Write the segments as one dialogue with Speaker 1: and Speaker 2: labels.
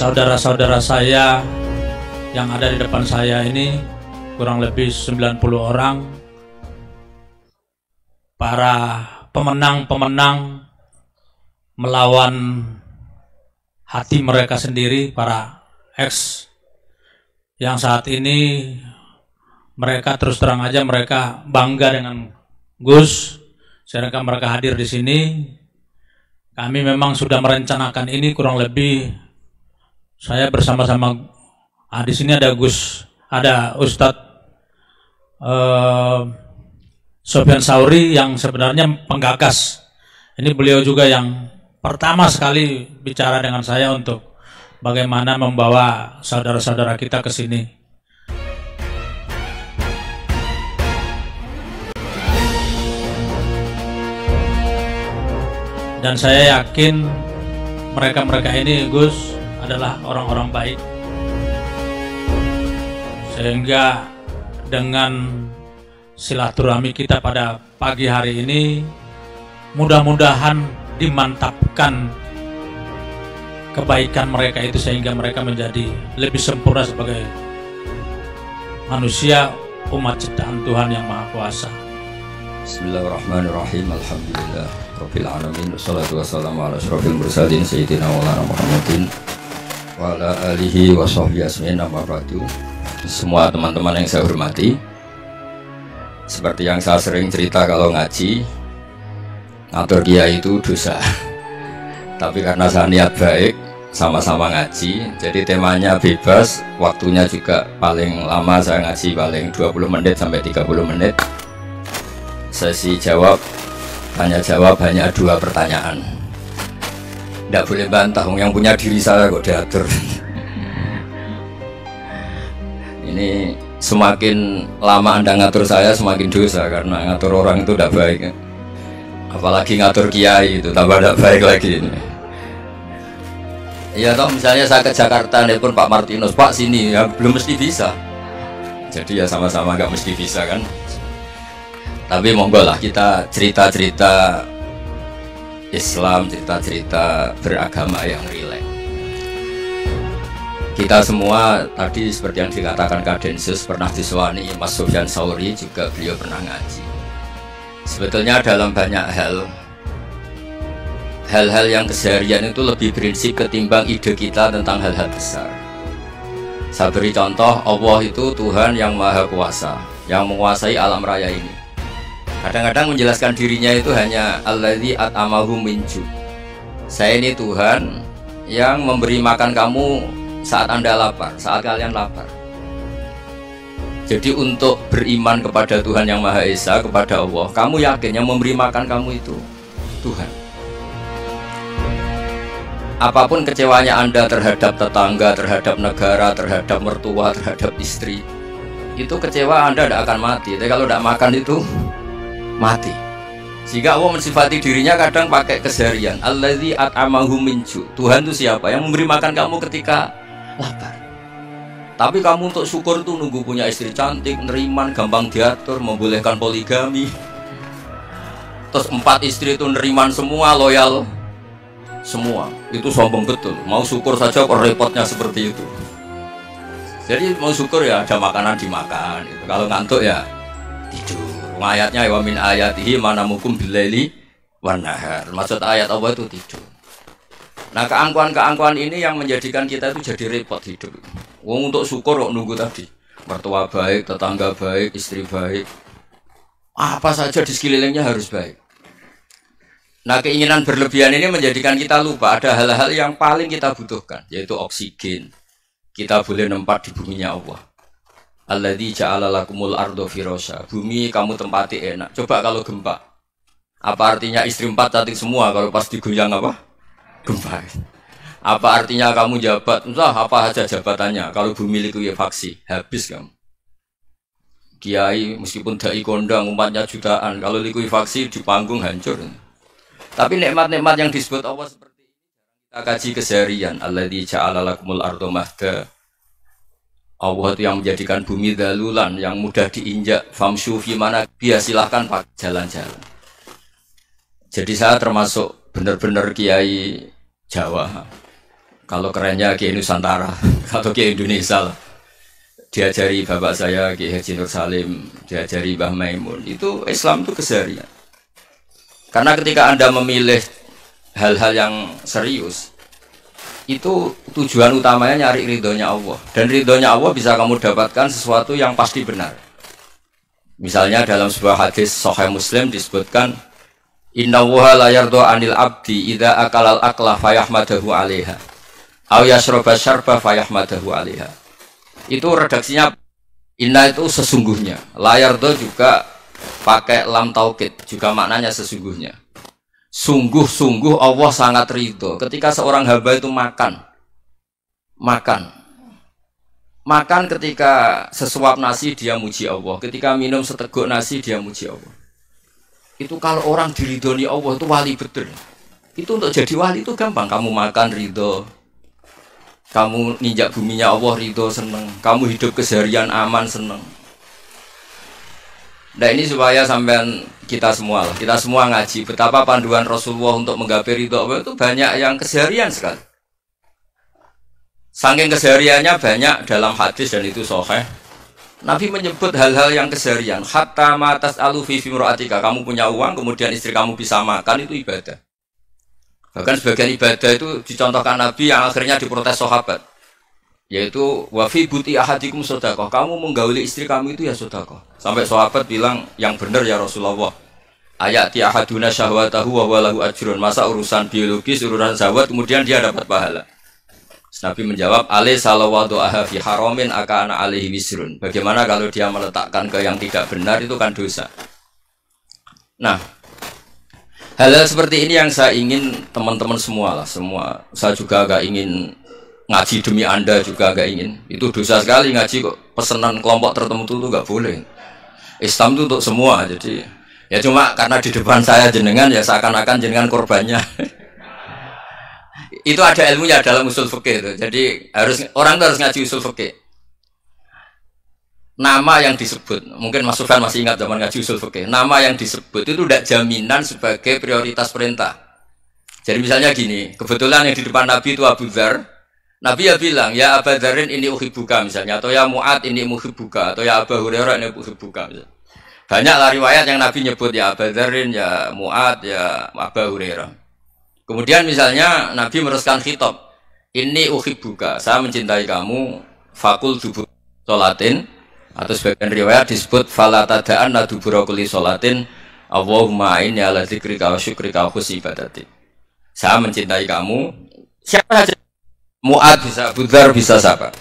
Speaker 1: saudara-saudara saya yang ada di depan saya ini kurang lebih 90 orang, para pemenang-pemenang melawan hati mereka sendiri, para ex yang saat ini mereka terus terang aja mereka bangga dengan Gus, sedangkan mereka hadir di sini. Kami memang sudah merencanakan ini kurang lebih, saya bersama-sama, di sini ada Gus, ada Ustadz Sofyan Sauri yang sebenarnya penggagas. Ini beliau juga yang pertama sekali bicara dengan saya untuk bagaimana membawa saudara-saudara kita ke sini. Dan saya yakin mereka-mereka ini, Gus, adalah orang-orang baik. Sehingga dengan silaturahmi kita pada pagi hari ini, mudah-mudahan dimantapkan kebaikan mereka itu sehingga mereka menjadi lebih sempurna sebagai manusia, umat ciptaan Tuhan yang Maha Kuasa.
Speaker 2: Bismillahirrahmanirrahim. Alhamdulillah Rabbil alamin. Wassalatu wassalamu ala asyrofil mursalin Sayyidina Maulana Muhammadin wa ala alihi wa sahbihi asmin. Amma ba'du. Semua teman-teman yang saya hormati, seperti yang saya sering cerita kalau ngaji, ngatur kiai itu dosa. Tapi karena saya niat baik, sama-sama ngaji, jadi temanya bebas, waktunya juga paling lama saya ngaji paling 20 menit sampai 30 menit. Sesi jawab, tanya jawab hanya 2 pertanyaan. Tidak boleh bantah, yang punya diri saya kok diatur. Ini semakin lama Anda ngatur saya semakin dosa, karena ngatur orang itu tidak baik. Apalagi ngatur kiai itu tambah tidak baik lagi ini. Ya toh, misalnya saya ke Jakarta, nelpon Pak Martinus, Pak sini, ya belum mesti bisa. Jadi ya sama-sama nggak mesti bisa kan. Tapi monggo lah kita cerita-cerita Islam, cerita-cerita beragama yang rileks. Kita semua tadi seperti yang dikatakan Kak Densus pernah disewani Mas Sofyan Sauri, juga beliau pernah ngaji. Sebetulnya dalam banyak hal-hal yang keseharian itu lebih prinsip ketimbang ide kita tentang hal-hal besar. Saya beri contoh, Allah itu Tuhan yang Maha Kuasa, yang menguasai alam raya ini. Kadang-kadang menjelaskan dirinya itu hanya Alladzi at'amahum min ju'. Saya ini Tuhan yang memberi makan kamu saat Anda lapar, saat kalian lapar. Jadi untuk beriman kepada Tuhan yang Maha Esa, kepada Allah, kamu yakin yang memberi makan kamu itu Tuhan. Apapun kecewanya Anda terhadap tetangga, terhadap negara, terhadap mertua, terhadap istri, itu kecewa Anda tidak akan mati. Tapi kalau tidak makan itu mati. Sehingga Allah mensifati dirinya kadang pakai keseharian. Alladzi at'amahum min ju'. Tuhan itu siapa? Yang memberi makan kamu ketika lapar. Tapi kamu untuk syukur tuh nunggu punya istri cantik, neriman, gampang diatur, membolehkan poligami. Terus 4 istri itu neriman semua, loyal semua. Itu sombong betul. Mau syukur saja kok repotnya seperti itu. Jadi mau syukur ya ada makanan dimakan gitu. Kalau ngantuk ya tidur. Ayatnya wa min ayatihi manamukum billaili wan nahar. Maksud ayat Allah itu tidur. Nah, keangkuhan-keangkuhan ini yang menjadikan kita itu jadi repot hidup. Wong untuk syukur kok nunggu tadi. Mertua baik, tetangga baik, istri baik. Apa saja di sekelilingnya harus baik. Nah, keinginan berlebihan ini menjadikan kita lupa ada hal-hal yang paling kita butuhkan, yaitu oksigen. Kita boleh nempat di buminya Allah. Alladzi ja'ala lakumul ardo firasya. Bumi kamu tempati enak. Coba kalau gempa. Apa artinya istri 4 cantik semua kalau pas digoyang apa? Gempa. Apa artinya kamu jabat? Entah apa aja jabatannya. Kalau bumi likuifaksi, habis kamu. Kiai meskipun dai kondang umatnya jutaan, kalau likuifaksi di panggung hancur. Tapi nikmat-nikmat yang disebut Allah seperti ini kita kaji keseharian. Alladzi ja'ala lakumul ardo mahda. Allah itu yang menjadikan bumi dalulan, yang mudah diinjak. Famshu fi mana biya, silahkan pak jalan-jalan. Jadi saya termasuk benar-benar kiai Jawa. Kalau kerennya Kiai Nusantara atau Kiai Indonesia lah. Diajari bapak saya Kiai Haji Nur Salim, diajari Mbah Maimun. Itu Islam itu keseharian. Karena ketika Anda memilih hal-hal yang serius, itu tujuan utamanya nyari ridhonya Allah. Dan ridhonya Allah bisa kamu dapatkan sesuatu yang pasti benar. Misalnya dalam sebuah hadis Sahih Muslim disebutkan, Inna wuha la yardo anil abdi idha akalal akla fayahmadahu alaiha aw yashroba syarba fayahmadahu alaiha. Itu redaksinya inna itu sesungguhnya, la yardo juga pakai lam taukid, juga maknanya sesungguhnya. Sungguh-sungguh Allah sangat ridho ketika seorang hamba itu makan ketika sesuap nasi dia muji Allah, ketika minum seteguk nasi dia muji Allah. Itu kalau orang diridhoni Allah itu wali betul. Itu untuk jadi wali itu gampang. Kamu makan ridho, kamu ninjak buminya Allah ridho seneng, kamu hidup keseharian aman seneng. Nah ini supaya sampean kita semua ngaji betapa panduan Rasulullah untuk menggapai ridho Allah itu banyak yang keseharian sekali. Saking kesehariannya banyak dalam hadis dan itu sahih. Nabi menyebut hal-hal yang keseharian. Hatta matas alufi fimroatika. Kamu punya uang, kemudian istri kamu bisa makan, itu ibadah. Bahkan sebagian ibadah itu dicontohkan Nabi yang akhirnya diprotes sahabat. Yaitu wafi buti ahadikum sodakoh. Kamu menggauli istri kamu itu ya sodakoh. Sampai sahabat bilang yang benar ya Rasulullah. Ayati ahaduna syahwatahu wa walahu ajrun. Masa urusan biologis, urusan syahwat, kemudian dia dapat pahala. Nabi menjawab, alai salawatu aha fi haramin akana alaihi wisrun. Bagaimana kalau dia meletakkan ke yang tidak benar, itu kan dosa. Nah, hal-hal seperti ini yang saya ingin teman-teman semua lah, semua. Saya juga agak ingin ngaji demi Anda juga agak ingin. Itu dosa sekali ngaji kok pesanan kelompok tertentu itu nggak boleh. Islam itu untuk semua, jadi ya cuma karena di depan saya jenengan ya seakan-akan jenengan korbannya. Itu ada ilmunya dalam usul fikih itu. Jadi orang itu harus ngaji usul fikih. Nama yang disebut, mungkin Mas Sufyan masih ingat zaman ngaji usul fikih. Nama yang disebut itu tidak jaminan sebagai prioritas perintah. Jadi misalnya gini, kebetulan yang di depan Nabi itu Abu Dzar. Nabi ya bilang, ya Abu Dzarin ini uhibbuka misalnya, atau ya Mu'ad ini uhibbuka, atau ya Abu Hurairah ini uhibbuka misalnya. Banyaklah riwayat yang Nabi nyebut ya Abu Dzarin, ya Mu'ad, ya Abu Hurairah. Kemudian misalnya Nabi meneruskan khitab, ini uhibbuka, saya mencintai kamu, fakul dubur sholatin, atau sebagian riwayat disebut falatadaan dubura kulli sholatin, Allahumma inni ala dzikrika wa syukrika wa husni ibadati. Saya mencintai kamu, siapa saja, Mu'ad bisa, Abu Dzar bisa siapa.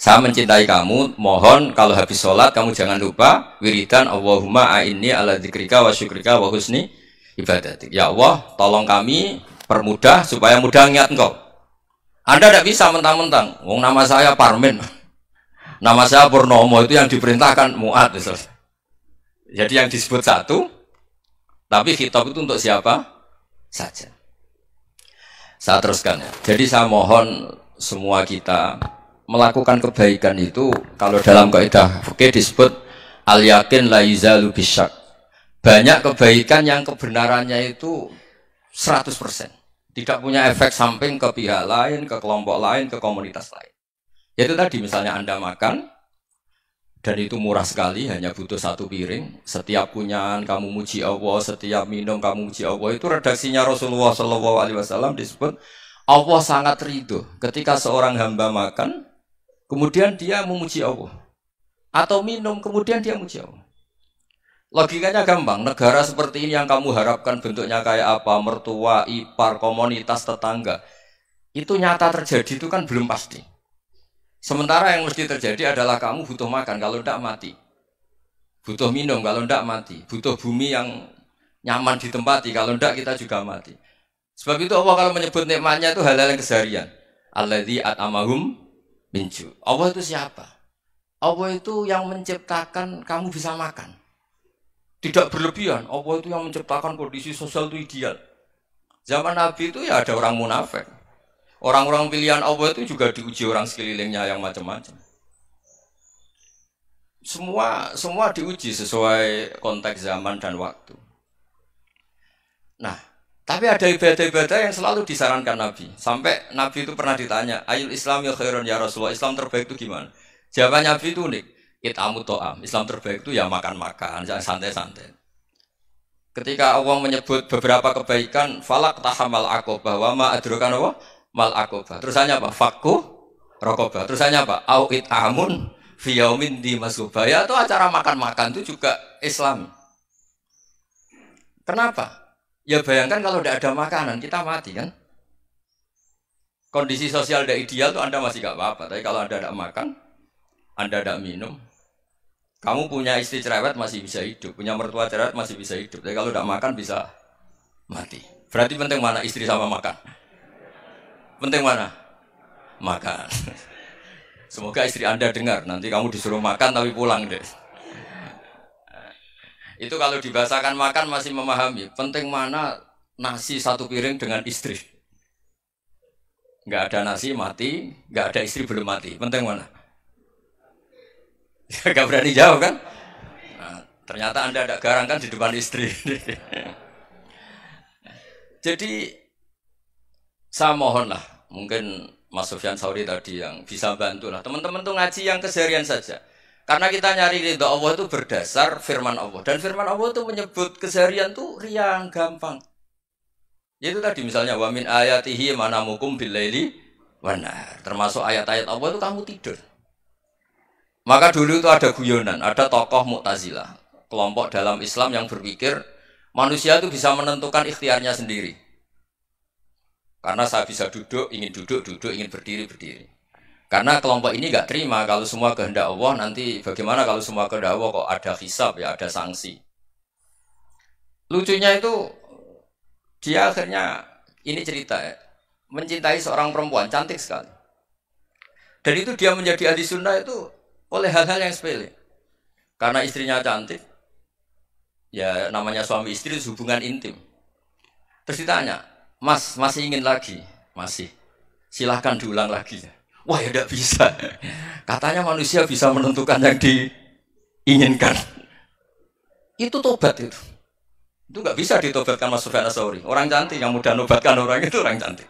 Speaker 2: Saya mencintai kamu, mohon kalau habis sholat kamu jangan lupa wiridan Allahumma inni ala dzikrika wa syukrika wa husni ibadati. Ya Allah, tolong kami permudah supaya mudah ingat engkau. Anda tidak bisa mentang-mentang, wong nama saya Parmin, nama saya Purnomo, itu yang diperintahkan Mu'ad. Jadi yang disebut satu, tapi khitab itu untuk siapa saja. Saya teruskan ya. Jadi saya mohon semua kita melakukan kebaikan itu, kalau dalam kaidah fikih disebut al yakin la yuzalu bisyak. Banyak kebaikan yang kebenarannya itu 100%. Tidak punya efek samping ke pihak lain, ke kelompok lain, ke komunitas lain. Yaitu tadi misalnya Anda makan, dan itu murah sekali, hanya butuh satu piring. Setiap punyaan kamu muji Allah, setiap minum kamu muji Allah. Itu redaksinya Rasulullah SAW disebut, Allah sangat ridho ketika seorang hamba makan, kemudian dia memuji Allah. Atau minum, kemudian dia memuji Allah. Logikanya gampang, negara seperti ini yang kamu harapkan bentuknya kayak apa, mertua, ipar, komunitas, tetangga, itu nyata terjadi itu kan belum pasti. Sementara yang mesti terjadi adalah kamu butuh makan, kalau tidak mati. Butuh minum, kalau tidak mati. Butuh bumi yang nyaman ditempati, kalau tidak kita juga mati. Sebab itu Allah kalau menyebut nikmatnya itu hal-hal yang keseharian. Alladzi at'amahum min ju'. Allah itu siapa? Allah itu yang menciptakan kamu bisa makan. Tidak berlebihan, Allah itu yang menciptakan kondisi sosial itu ideal. Zaman Nabi itu ya ada orang munafik. Orang-orang pilihan Allah itu juga diuji orang sekelilingnya yang macam-macam. Semua diuji sesuai konteks zaman dan waktu. Nah, Tapi ada ibadah-ibadah yang selalu disarankan Nabi. Sampai Nabi itu pernah ditanya, Ayul Islam ya khairun ya Rasulullah, Islam terbaik itu gimana? Jawaban Nabi itu unik. It'amu to'am. Islam terbaik itu ya makan-makan, jangan santai-santai. Ketika Allah menyebut beberapa kebaikan, falak tahamal aqobah, wa ma adrokan apa? Mal aqobah. Terusannya apa? Fakku rokobah. Terusannya apa? Au it'amun fi yaumin di masubaya. Itu acara makan-makan itu juga Islam. Kenapa? Ya bayangkan kalau tidak ada makanan, kita mati kan? Kondisi sosial tidak ideal tuh Anda masih gak apa-apa. Tapi kalau Anda tidak makan, Anda tidak minum, kamu punya istri cerewet masih bisa hidup, punya mertua cerewet masih bisa hidup. Tapi kalau tidak makan bisa mati. Berarti penting mana istri sama makan? Penting mana? Makan. Semoga istri Anda dengar. Nanti kamu disuruh makan tapi pulang deh. Itu kalau dibahasakan makan masih memahami. Penting mana nasi satu piring dengan istri. Nggak ada nasi mati, nggak ada istri belum mati. Penting mana? Nggak berani jawab kan? Nah, ternyata Anda ada garang kan di depan istri. Jadi saya mohonlah, mungkin Mas Sufyan Sauri tadi yang bisa bantu lah. Teman-teman tuh ngaji yang keseharian saja. Karena kita nyari ridha Allah itu berdasar firman Allah. Dan firman Allah itu menyebut keseharian itu riang, gampang. Yaitu tadi misalnya wa min ayatihi manamukum billaili wanar. Termasuk ayat-ayat Allah itu kamu tidur. Maka dulu itu ada guyonan, ada tokoh Mu'tazilah, kelompok dalam Islam yang berpikir manusia itu bisa menentukan ikhtiarnya sendiri. Karena saya bisa duduk, ingin berdiri, berdiri. Karena kelompok ini nggak terima kalau semua kehendak Allah, nanti bagaimana kalau semua kehendak Allah kok ada hisab ya, ada sanksi. Lucunya itu dia akhirnya ini cerita ya, mencintai seorang perempuan cantik sekali. Dan itu dia menjadi ahli sunnah itu oleh hal-hal yang sepele. Karena istrinya cantik, ya namanya suami istri itu hubungan intim. Terus ditanya, Mas masih ingin lagi? Masih. Silahkan diulang lagi. Wah ya tidak bisa. Katanya manusia bisa menentukan yang diinginkan. Itu tobat itu. Itu nggak bisa ditobatkan Mas Sufyan Ats-Tsauri. Orang cantik yang mudah nobatkan orang itu orang cantik.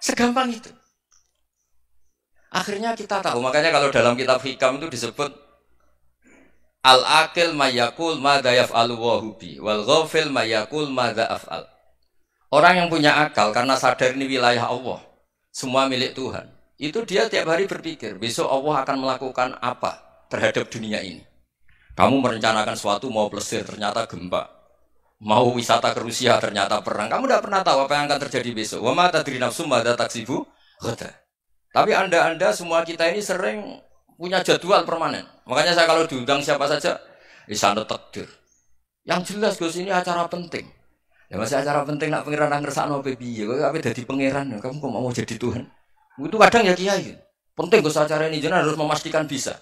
Speaker 2: Segampang itu. Akhirnya kita tahu. Makanya kalau dalam kitab Hikam itu disebut al-akil mayakul madza yaf'alu wa hubi wal ghafil mayakul madza af'al. Orang yang punya akal karena sadar ini wilayah Allah, semua milik Tuhan. Itu dia tiap hari berpikir, besok Allah akan melakukan apa terhadap dunia ini. Kamu merencanakan sesuatu mau plesir, ternyata gempa. Mau wisata ke Rusia, ternyata perang. Kamu tidak pernah tahu apa yang akan terjadi besok. Wa ma tadri nafsum madza taksibu ghadan. Tapi anda semua kita ini sering punya jadwal permanen. Makanya saya kalau diundang siapa saja, sana takdir. Yang jelas Gus ini acara penting. Ya masih acara penting nak pangeran ngersakno piye? Kok ape dadi pangeran? Kamu kok mau jadi Tuhan? Itu kadang ya kiai. Penting Gus acara ini jenengan harus memastikan bisa.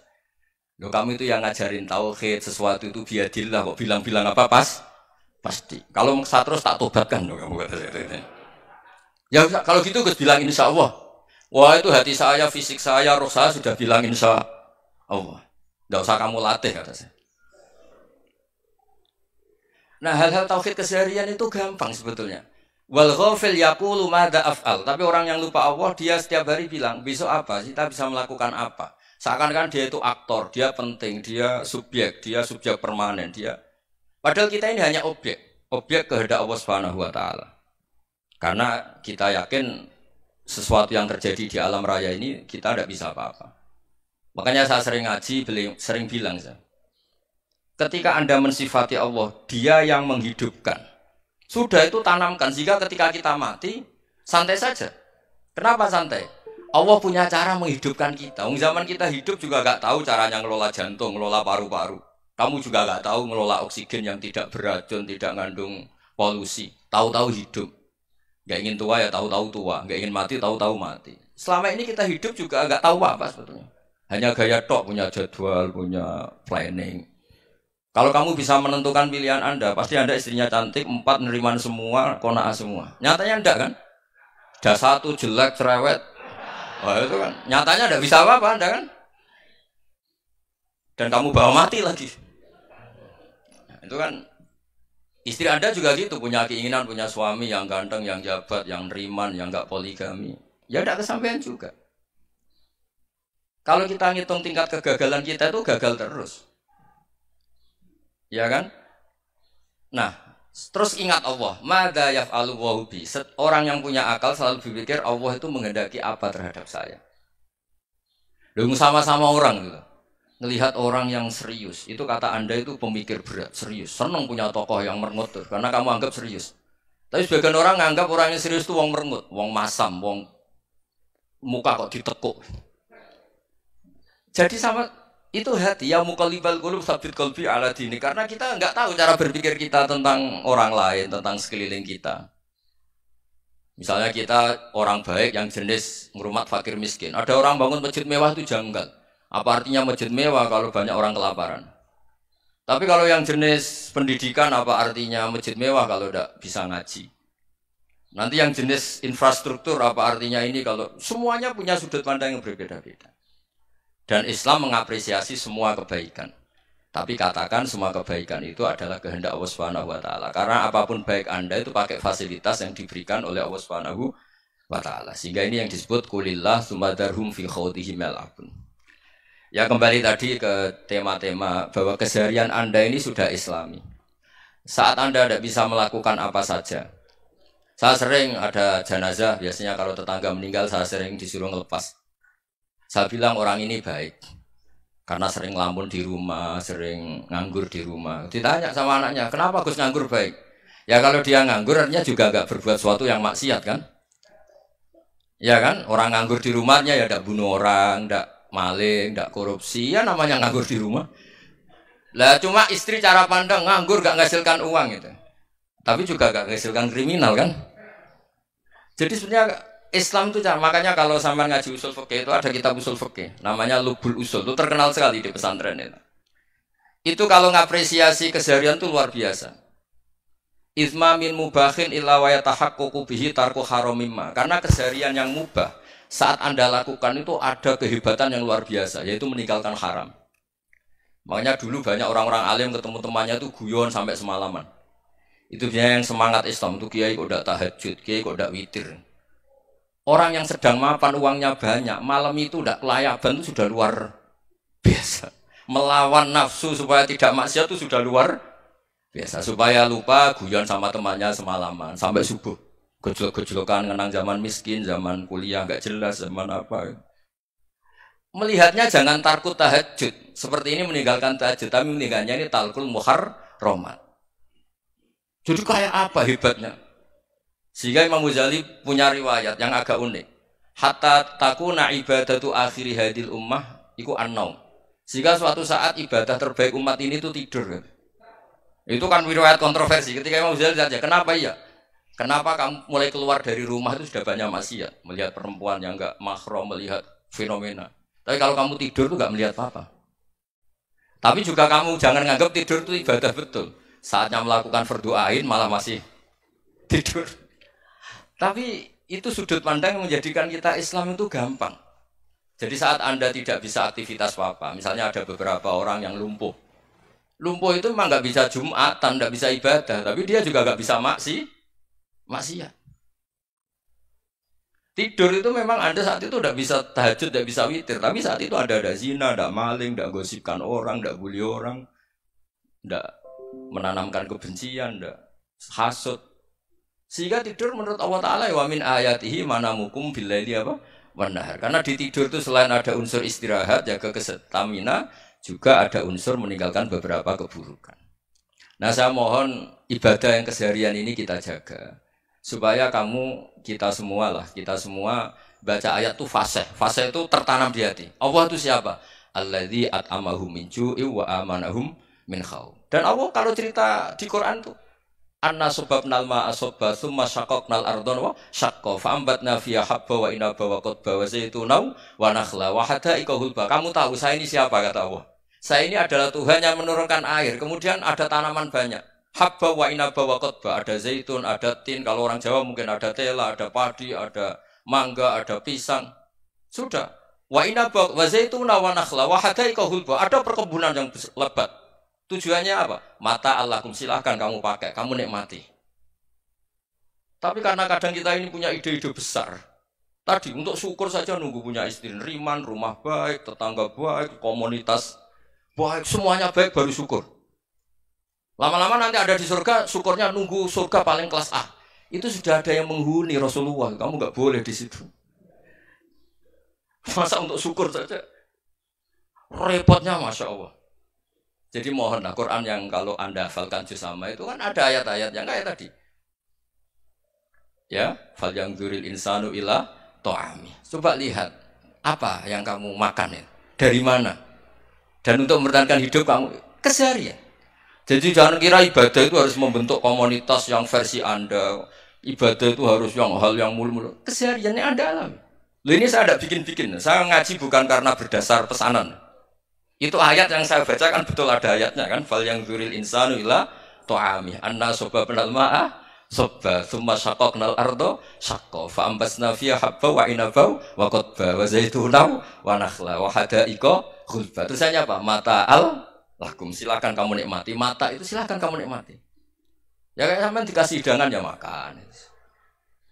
Speaker 2: Loh kamu itu yang ngajarin tauhid, sesuatu itu biadillah kok bilang-bilang apa pasti. Kalau maksa terus tak tobatkan loh kamu kata itu. Ya kalau gitu Gus bilang insya Allah. Wah itu hati saya, fisik saya, roh saya sudah bilang insya Allah. Tidak usah kamu latih kata saya. Nah hal-hal tauhid keseharian itu gampang sebetulnya. Wal ghafil yaqulu madza af'al. Tapi orang yang lupa Allah dia setiap hari bilang besok apa? Kita bisa melakukan apa? Seakan-akan dia itu aktor, dia penting, dia subjek permanen, dia. Padahal kita ini hanya objek kehendak Allah Subhanahu wa taala. Karena kita yakin sesuatu yang terjadi di alam raya ini kita tidak bisa apa-apa. Makanya saya sering ngaji, sering bilang saya. Ketika Anda mensifati Allah, Dia yang menghidupkan. Sudah itu tanamkan sehingga ketika kita mati santai saja. Kenapa santai? Allah punya cara menghidupkan kita. Zaman kita hidup juga gak tahu caranya ngelola jantung, ngelola paru-paru. Kamu juga gak tahu ngelola oksigen yang tidak beracun, tidak mengandung polusi. Tahu-tahu hidup. Gak ingin tua ya tahu-tahu tua, gak ingin mati tahu-tahu mati. Selama ini kita hidup juga gak tahu apa sebetulnya. Hanya gaya tok, punya jadwal, punya planning. Kalau kamu bisa menentukan pilihan Anda, pasti Anda istrinya cantik, 4 neriman semua, kona'ah semua. Nyatanya enggak kan? Ada 1 jelek, cerewet. Oh itu kan, nyatanya enggak bisa apa-apa Anda kan? Dan kamu bawa mati lagi. Nah, itu kan Istri Anda juga gitu, punya keinginan punya suami yang ganteng, yang jabat, yang riman, yang enggak poligami. Ya tidak kesampaian juga. Kalau kita ngitung tingkat kegagalan kita itu gagal terus. Ya kan? Nah, terus ingat Allah, madza yaf'alu wa bi. Orang yang punya akal selalu berpikir Allah itu menghendaki apa terhadap saya. Lalu sama-sama orang gitu. Ngelihat orang yang serius, itu kata Anda itu pemikir berat, serius. Senang punya tokoh yang merengut karena kamu anggap serius. Tapi sebagian orang nganggap orang yang serius itu wong merengut, wong masam, wong muka kok ditekuk. Jadi sama itu hati ya muqallibal qulub tsabit qalbi ala dini, karena kita enggak tahu cara berpikir kita tentang orang lain, tentang sekeliling kita. Misalnya kita orang baik yang jenis ngurmat fakir miskin. Ada orang bangun masjid mewah itu janggal. Apa artinya masjid mewah kalau banyak orang kelaparan? Tapi kalau yang jenis pendidikan apa artinya masjid mewah kalau tidak bisa ngaji? Nanti yang jenis infrastruktur apa artinya ini kalau semuanya punya sudut pandang yang berbeda-beda. Dan Islam mengapresiasi semua kebaikan. Tapi katakan semua kebaikan itu adalah kehendak Allah Subhanahu wa taala. Karena apapun baik Anda itu pakai fasilitas yang diberikan oleh Allah Subhanahu wa taala. Sehingga ini yang disebut kulillah sumadarhum fi khawdihim yal'abun. Ya kembali tadi ke tema-tema bahwa keseharian Anda ini sudah Islami. Saat Anda tidak bisa melakukan apa saja. Saya sering ada jenazah, biasanya kalau tetangga meninggal saya sering disuruh ngelepas. Saya bilang orang ini baik. Karena sering ngelamun di rumah, sering nganggur di rumah. Ditanya sama anaknya, kenapa Gus nganggur baik? Ya kalau dia nganggur artinya juga nggak berbuat sesuatu yang maksiat kan? Ya kan? Orang nganggur di rumahnya ya tidak bunuh orang, tidak maling, tidak korupsi. Ya namanya nganggur di rumah. Lah cuma istri cara pandang nganggur gak menghasilkan uang gitu. Tapi juga gak menghasilkan kriminal kan? Jadi sebenarnya Islam itu makanya kalau sampai ngaji usul fikih itu ada kitab usul fikih namanya Lubul Usul, itu terkenal sekali di pesantren itu. Itu kalau ngapresiasi keseharian itu luar biasa. Izma min mubahin illa wa yatahaqqaqu bihi tarku haramimma. Karena keseharian yang mubah saat Anda lakukan itu ada kehebatan yang luar biasa, yaitu meninggalkan haram. Makanya dulu banyak orang-orang alim ketemu temannya itu guyon sampai semalaman. Itu biasanya yang semangat Islam itu kiai kok ndak tahajud, kiai kok ndak witir. Orang yang sedang mapan uangnya banyak, malam itu tidak kelayaban itu sudah luar biasa. Melawan nafsu supaya tidak maksiat itu sudah luar biasa. Supaya lupa guyon sama temannya semalaman sampai subuh. Gejolak-gejolokan ngenang zaman miskin, zaman kuliah nggak jelas, zaman apa. Melihatnya jangan tarkut tahajud. Seperti ini meninggalkan tahajud, tapi meninggalnya ini talkul muharramat. Jadi kayak apa hebatnya? Sehingga Imam Ghazali punya riwayat yang agak unik. Hatta takuna ibadatu akhiri hadil ummah iku an-naum. Sehingga suatu saat ibadah terbaik umat ini itu tidur. Itu kan riwayat kontroversi. Ketika Imam Ghazali saja, kenapa iya? Kenapa kamu mulai keluar dari rumah itu sudah banyak maksiat, melihat perempuan yang enggak mahram, melihat fenomena. Tapi kalau kamu tidur itu enggak melihat apa-apa. Tapi juga kamu jangan nganggap tidur itu ibadah betul. Saatnya melakukan fardu ain malah masih tidur. Tapi itu sudut pandang yang menjadikan kita Islam itu gampang. Jadi saat Anda tidak bisa aktivitas apa-apa, misalnya ada beberapa orang yang lumpuh. Lumpuh itu memang nggak bisa Jumatan, nggak bisa ibadah, tapi dia juga nggak bisa maksiat. Tidur itu memang Anda saat itu nggak bisa tahajud, nggak bisa witir, tapi saat itu ada zina, ada maling, nggak gosipkan orang, nggak bully orang, nggak menanamkan kebencian, nggak hasud. Sehingga tidur menurut Allah Ta'ala wa min ayatihi manamukum billaili apa? Wanahar. Karena di tidur itu selain ada unsur istirahat, jaga stamina, juga ada unsur meninggalkan beberapa keburukan. Nah saya mohon ibadah yang keseharian ini kita jaga. Supaya kita semua baca ayat itu fasih. Fasih itu tertanam di hati. Allah itu siapa? Alladzi at'amahum min ju'i wa amanahum min khauf. Dan Allah kalau cerita di Quran tuh anna subabnal ma'a subba thumma syaqaqnal ardon wa syaqqa fa'ambatna fiha habba wa inaba wa qadba wa zaituna wa nakhla wa hada'iqa hulba. Kamu tahu saya ini siapa kata Allah? Saya ini adalah Tuhan yang menurunkan air, kemudian ada tanaman banyak. Habba wa inaba wa qadba, ada zaitun, ada tin, kalau orang Jawa mungkin ada tela, ada padi, ada mangga, ada pisang. Sudah. Wa inaba wa zaituna wa nakhla wa hada'iqa hulba, ada perkebunan yang lebat. Tujuannya apa? Mata Allahkum, silahkan kamu pakai, kamu nikmati. Tapi karena kadang kita ini punya ide-ide besar. Tadi untuk syukur saja nunggu punya istri neriman, rumah baik, tetangga baik, komunitas baik, semuanya baik baru syukur. Lama-lama nanti ada di surga, syukurnya nunggu surga paling kelas A. Itu sudah ada yang menghuni Rasulullah, kamu nggak boleh di situ. Masa untuk syukur saja repotnya, Masya Allah. Jadi mohonlah Quran yang kalau Anda hafalkan juz sama itu kan ada ayat-ayat yang kayak tadi. Ya, fal yang dzuril insanu ila ta'ami. Coba lihat apa yang kamu makan ya. Dari mana? Dan untuk mempertahankan hidup kamu keseharian. Jadi jangan kira ibadah itu harus membentuk komunitas yang versi Anda. Ibadah itu harus yang hal yang mulu-mulu. Kesehariannya Anda alami. Loh, ini saya tidak bikin-bikin. Saya ngaji bukan karena berdasar pesanan. Itu ayat yang saya baca kan betul ada ayatnya kan. Fal yang dzuril insanu ila ta'ami. Anna soba penal ma'ah soba. Thumma syaqaqnal ardo syaqqa. Fa'ambasna fiya habba wa inabau wa qadba wa zaitunau wa nakhla wa hada'iqa ghulba. Terusannya apa? Mata'al lakum. Silakan kamu nikmati. Mata itu silakan kamu nikmati. Ya kayak sampean dikasih hidangan ya makan.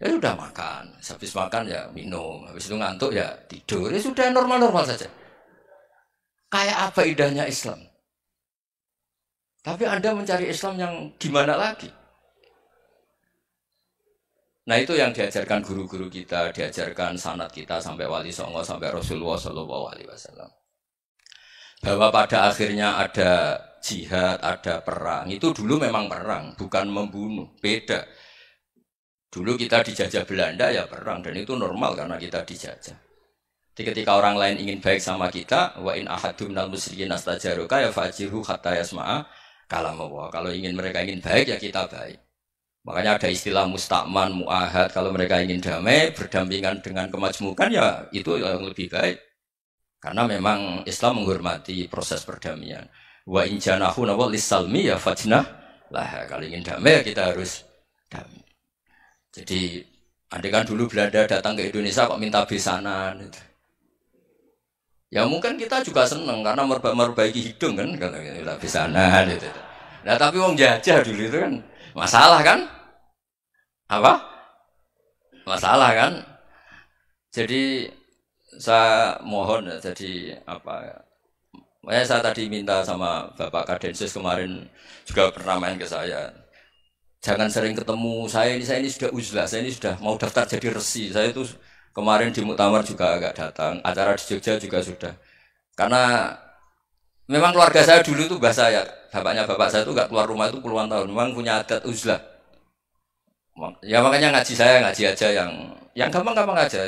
Speaker 2: Ya sudah makan. Habis makan ya minum. Habis itu ngantuk ya tidur. Ya sudah normal-normal saja. Kayak apa indahnya Islam. Tapi Anda mencari Islam yang gimana lagi? Nah itu yang diajarkan guru-guru kita, diajarkan sanad kita sampai Wali Songo, sampai Rasulullah SAW. Bahwa pada akhirnya ada jihad, ada perang. Itu dulu memang perang, bukan membunuh. Beda. Dulu kita dijajah Belanda ya perang, dan itu normal karena kita dijajah. Ketika orang lain ingin baik sama kita, wa in ahadum minal musyrikin astajaruka ya fajiru hatta yasma'a kalam Allah. Kalau mereka ingin baik ya kita baik. Makanya ada istilah musta'man, mu'ahad. Kalau mereka ingin damai, berdampingan dengan kemajmukan ya itu yang lebih baik. Karena memang Islam menghormati proses perdamaian. Wa in janahu nawal lisalmi ya fajnah lah. Kalau ingin damai ya kita harus damai. Jadi andai kan dulu Belanda datang ke Indonesia kok minta besanan gitu. Ya mungkin kita juga seneng karena memperbaiki hidung kan kalau kita bisa gitu. Nah tapi wong jajah dulu itu kan masalah kan? Apa? Masalah kan? Jadi saya mohon jadi apa? Saya tadi minta sama Bapak Kadensus kemarin juga pernah main ke saya. Jangan sering ketemu saya ini sudah uzlah, saya ini sudah mau daftar jadi resi. Saya itu kemarin di Muktamar juga agak datang, acara di Jogja juga sudah. Karena memang keluarga saya dulu itu bahasa ya, bapaknya bapak saya itu gak keluar rumah itu puluhan tahun. Memang punya adat uzlah. Ya makanya ngaji saya ngaji aja yang gampang-gampang aja,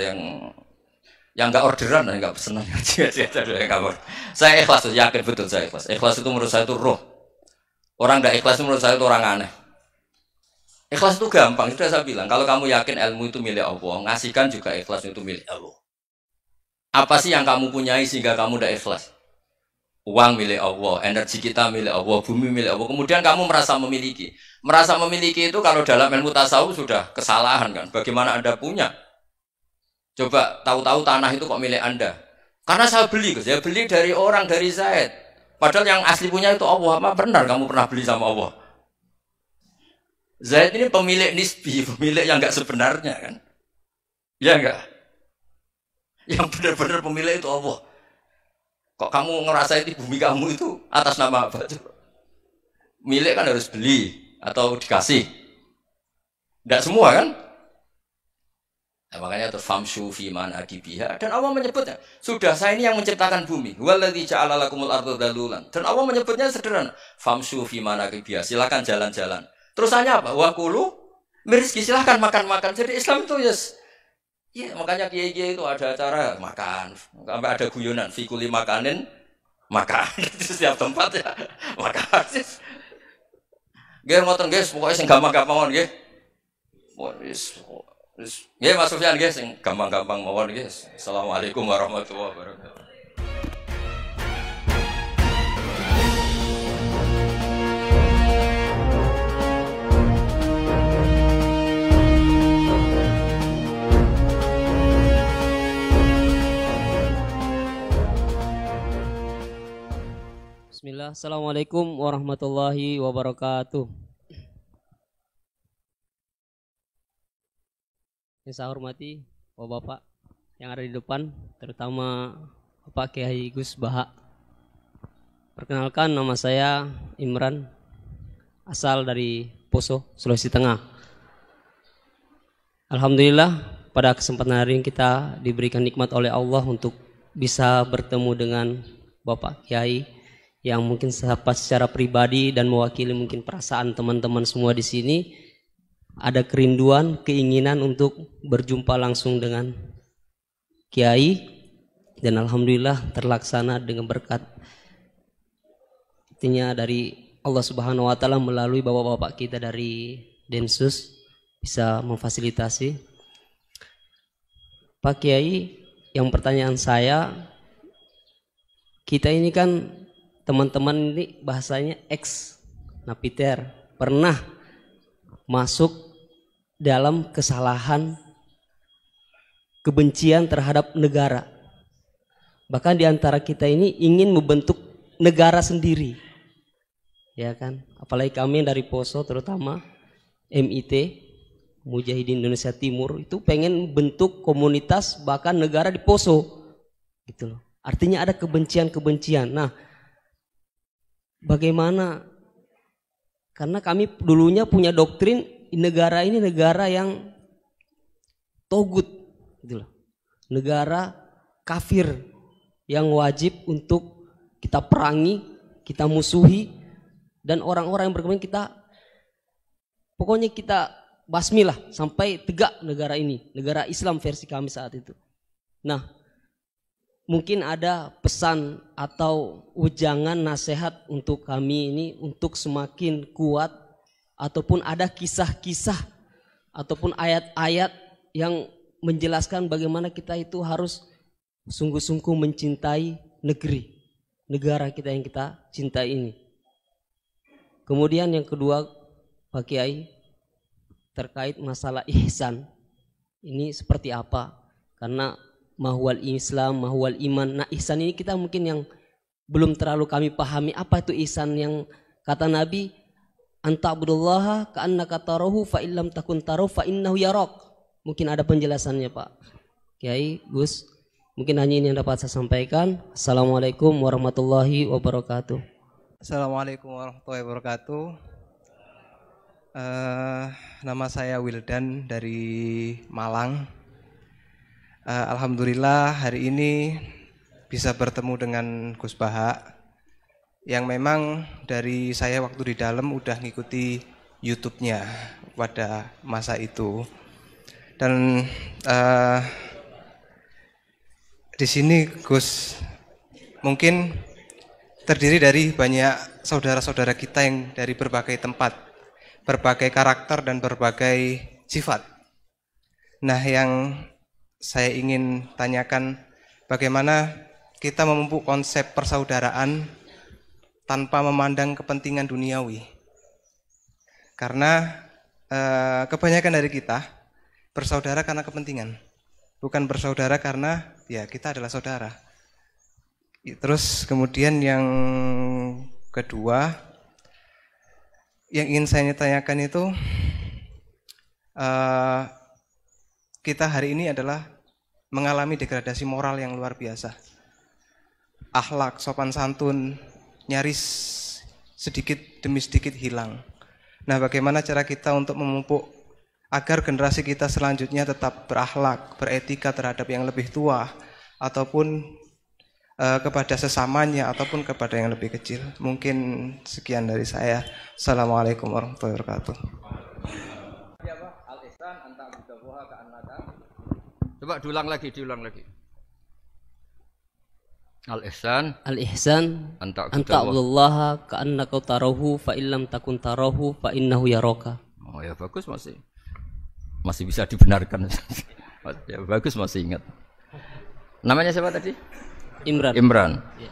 Speaker 2: yang gak orderan, yang gak pesenan ngaji aja dulu yang gampang. Saya ikhlas, yakin betul saya ikhlas. Ikhlas itu menurut saya itu roh. Orang gak ikhlas itu menurut saya itu orang aneh. Ikhlas itu gampang, sudah saya bilang. Kalau kamu yakin ilmu itu milik Allah, ngasihkan juga ikhlas itu milik Allah. Apa sih yang kamu punyai sehingga kamu tidak ikhlas? Uang milik Allah, energi kita milik Allah, bumi milik Allah. Kemudian kamu merasa memiliki. Merasa memiliki itu kalau dalam ilmu tasawuf sudah kesalahan kan. Bagaimana Anda punya? Coba tahu-tahu tanah itu kok milik Anda. Karena saya beli dari orang, dari Zaid. Padahal yang asli punya itu Allah. Apa benar kamu pernah beli sama Allah? Zaid ini pemilik nisbi, pemilik yang enggak sebenarnya kan? Ya enggak? Yang benar-benar pemilik itu Allah. Kok kamu ngerasa itu bumi kamu itu atas nama apa? Milik kan harus beli atau dikasih. Enggak semua kan? Nah, makanya terfamshu fi manaqibiha, dan Allah menyebutnya, sudah saya ini yang menciptakan bumi. Waladzi ja'ala lakumul arda dalulan. Dan Allah menyebutnya sederhana, famshu fi manaqibiha, silakan jalan-jalan. Terusannya apa? Wakulu mirizki, silahkan makan-makan. Jadi Islam itu yes. Ya, makanya kiai-kiai itu ada acara makan. Sampai ada guyonan fikuli makanin makan. Setiap tempat ya makan. Nggih ngoten guys, pokoke sing gampang-gampang mawon nggih. Wis nggih Mas Sufyan nggih sing gampang-gampang mawon nggih. Assalamualaikum warahmatullahi wabarakatuh.
Speaker 3: Bismillah. Ya, Assalamualaikum warahmatullahi wabarakatuh. Yang saya hormati Bapak-bapak yang ada di depan, terutama Bapak Kiai Gus Baha. Perkenalkan, nama saya Imran, asal dari Poso, Sulawesi Tengah. Alhamdulillah pada kesempatan hari ini kita diberikan nikmat oleh Allah untuk bisa bertemu dengan Bapak Kiai yang mungkin secara pribadi dan mewakili mungkin perasaan teman-teman semua di sini, ada kerinduan, keinginan untuk berjumpa langsung dengan Kiai, dan alhamdulillah terlaksana dengan berkat artinya dari Allah Subhanahu wa taala melalui bapak-bapak kita dari Densus bisa memfasilitasi. Pak Kiai, yang pertanyaan saya, kita ini kan teman-teman ini bahasanya ex napiter, pernah masuk dalam kesalahan kebencian terhadap negara. Bahkan di antara kita ini ingin membentuk negara sendiri. Ya kan? Apalagi kami yang dari Poso, terutama MIT, Mujahidin Indonesia Timur, itu pengen bentuk komunitas bahkan negara di Poso. Gitu loh. Artinya ada kebencian-kebencian. Nah, bagaimana? Karena kami dulunya punya doktrin negara ini negara yang togut, gitu loh. Negara kafir yang wajib untuk kita perangi, kita musuhi, dan orang-orang yang berkepentingan kita, pokoknya kita basmilah sampai tegak negara ini, negara Islam versi kami saat itu. Nah, mungkin ada pesan atau ujangan nasihat untuk kami ini untuk semakin kuat, ataupun ada kisah-kisah ataupun ayat-ayat yang menjelaskan bagaimana kita itu harus sungguh-sungguh mencintai negara kita yang kita cintai ini. Kemudian yang kedua, Pak Kiai, terkait masalah ihsan ini seperti apa? Karena mahwal Islam, mahwal iman. Nah, ihsan ini kita mungkin yang belum terlalu kami pahami. Apa itu ihsan yang kata Nabi, anta'budullaha ka'annaka tarahu fa illam takun tarahu fa innahu yarak. Mungkin ada penjelasannya, Pak Kiai, Gus. Mungkin hanya ini yang dapat saya sampaikan. Assalamualaikum warahmatullahi wabarakatuh.
Speaker 4: Assalamualaikum warahmatullahi wabarakatuh. Nama saya Wildan dari Malang. Alhamdulillah hari ini bisa bertemu dengan Gus Baha yang memang dari saya waktu di dalam udah ngikuti YouTube-nya pada masa itu. Dan di sini Gus mungkin terdiri dari banyak saudara-saudara kita yang dari berbagai tempat, berbagai karakter dan berbagai sifat. Nah, yang saya ingin tanyakan, bagaimana kita memupuk konsep persaudaraan tanpa memandang kepentingan duniawi. Karena kebanyakan dari kita bersaudara karena kepentingan, bukan bersaudara karena ya kita adalah saudara. Terus kemudian yang kedua, yang ingin saya tanyakan itu, kita hari ini adalah mengalami degradasi moral yang luar biasa. Akhlak, sopan santun nyaris sedikit demi sedikit hilang. Nah, bagaimana cara kita untuk memupuk agar generasi kita selanjutnya tetap berakhlak, beretika terhadap yang lebih tua, ataupun kepada sesamanya, ataupun kepada yang lebih kecil. Mungkin sekian dari saya. Assalamualaikum warahmatullahi wabarakatuh.
Speaker 2: Coba diulang lagi. Al-ihsan
Speaker 3: anta'budallaha ka'annaka tarahu fa illam takun tarahu fa innahu yaraka.
Speaker 2: Oh ya, bagus, masih bisa dibenarkan. Ya, bagus, masih ingat. Namanya siapa tadi? Imran. Ya.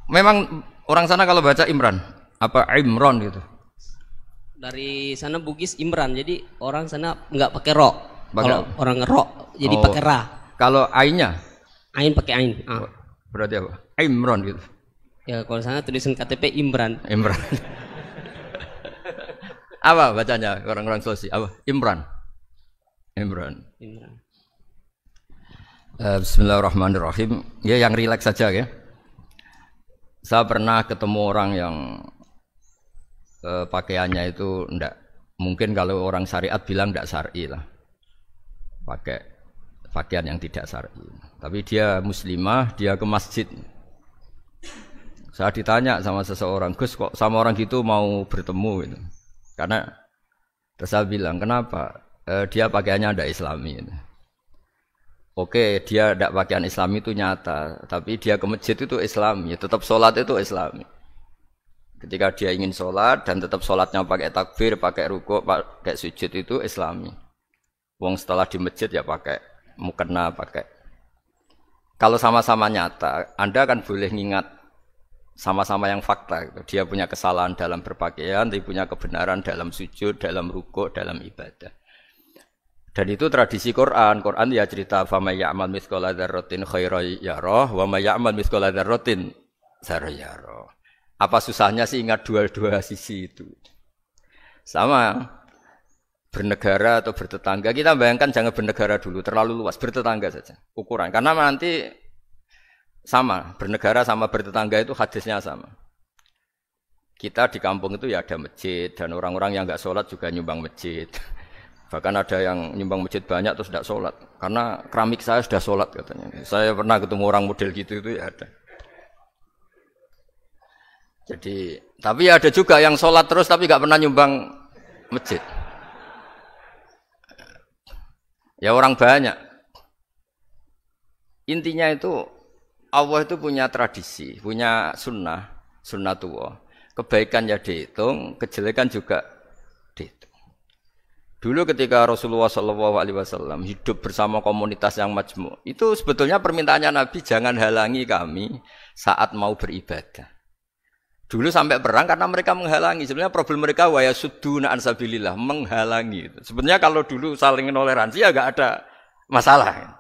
Speaker 2: Memang orang sana kalau baca Imran apa Imron gitu?
Speaker 3: Dari sana Bugis Imran, jadi orang sana nggak pakai ro. Kalau orang ro jadi pakai ra.
Speaker 2: Kalau ainnya?
Speaker 3: Ain pakai ain.
Speaker 2: Berarti apa? Imron gitu.
Speaker 3: Ya kalau sana tulisan KTP Imran.
Speaker 2: Imran. Apa bacanya orang-orang Sulawesi? Apa? Imran. Imran. Bismillahirrahmanirrahim. Ya yang rileks saja ya. Saya pernah ketemu orang yang pakaiannya itu ndak, mungkin kalau orang syariat bilang ndak syar'i lah. Pakai pakaian yang tidak syar'i. Tapi dia muslimah, dia ke masjid. Saya ditanya sama seseorang, Gus kok sama orang gitu mau bertemu gitu. Karena terus saya bilang, kenapa? Dia pakaiannya ada islami gitu. Oke, dia tidak pakaian islami itu nyata, tapi dia ke masjid itu islami, tetap sholat itu islami. Ketika dia ingin sholat dan tetap sholatnya pakai takbir, pakai rukuk, pakai sujud itu islami. Wong setelah di masjid ya pakai mukena, pakai. Kalau sama-sama nyata, Anda kan boleh ngingat sama-sama yang fakta gitu. Dia punya kesalahan dalam berpakaian, dia punya kebenaran dalam sujud, dalam rukuk, dalam ibadah. Dan itu tradisi Quran. Quran ya cerita famay ya'mal mithqala dzarratin khairan yarah wa may ya'mal mithqala dzarratin syarran yarah. Apa susahnya sih ingat dua-dua sisi itu? Sama bernegara atau bertetangga, kita bayangkan jangan bernegara dulu, terlalu luas, bertetangga saja ukuran. Karena nanti sama, bernegara sama bertetangga itu hadisnya sama. Kita di kampung itu ya ada masjid, dan orang-orang yang enggak sholat juga nyumbang masjid. Bahkan ada yang nyumbang masjid banyak terus tidak sholat. Karena keramik saya sudah sholat katanya. Saya pernah ketemu orang model gitu itu ya ada. Jadi, tapi ada juga yang sholat terus tapi enggak pernah nyumbang masjid. Ya orang banyak. Intinya itu Allah itu punya tradisi, punya sunnatullah. Kebaikan ya dihitung, kejelekan juga dihitung. Dulu ketika Rasulullah SAW hidup bersama komunitas yang majmu', itu sebetulnya permintaannya Nabi, jangan halangi kami saat mau beribadah. Dulu sampai perang karena mereka menghalangi. Sebenarnya problem mereka wa yasudduna an sabilillah, menghalangi. Sebenarnya kalau dulu saling toleransi ya enggak ada masalah.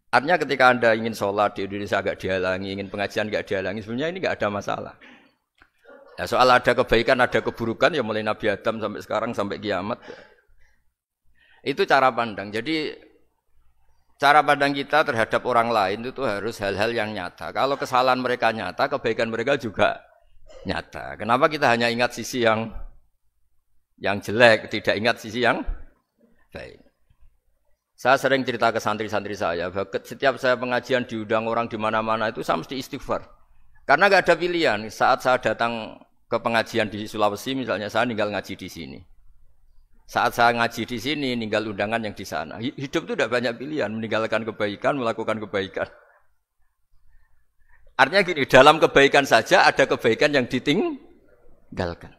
Speaker 2: Artinya ketika Anda ingin sholat di Indonesia agak dihalangi, ingin pengajian agak dihalangi, sebenarnya ini enggak ada masalah. Ya, soal ada kebaikan, ada keburukan, ya mulai Nabi Adam sampai sekarang, sampai kiamat. Itu cara pandang. Jadi, cara pandang kita terhadap orang lain itu harus hal-hal yang nyata. Kalau kesalahan mereka nyata, kebaikan mereka juga nyata. Kenapa kita hanya ingat sisi yang jelek, tidak ingat sisi yang baik? Saya sering cerita ke santri-santri saya, bahwa setiap saya pengajian diundang orang di mana-mana itu saya mesti istighfar. Karena nggak ada pilihan. Saat saya datang ke pengajian di Sulawesi, misalnya saya tinggal ngaji di sini. Saat saya ngaji di sini, ninggal undangan yang di sana. Hidup itu tidak banyak pilihan, meninggalkan kebaikan, melakukan kebaikan. Artinya gini, dalam kebaikan saja ada kebaikan yang ditinggalkan.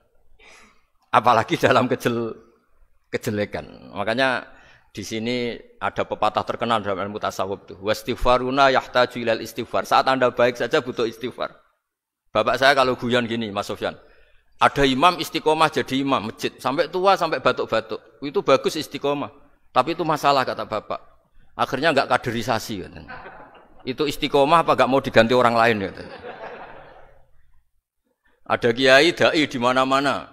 Speaker 2: Apalagi dalam kejelekan. Makanya di sini ada pepatah terkenal dalam ilmu tasawuf itu. Wastighfaruna yahtaju ilal istighfar. Saat Anda baik saja butuh istighfar. Bapak saya kalau guyon gini, Mas Sofyan. Ada imam istiqomah jadi imam masjid sampai tua sampai batuk-batuk. Itu bagus istiqomah. Tapi itu masalah kata Bapak. Akhirnya enggak kaderisasi katanya. Itu istiqomah apa enggak mau diganti orang lain katanya. Ada kiai dai di mana-mana.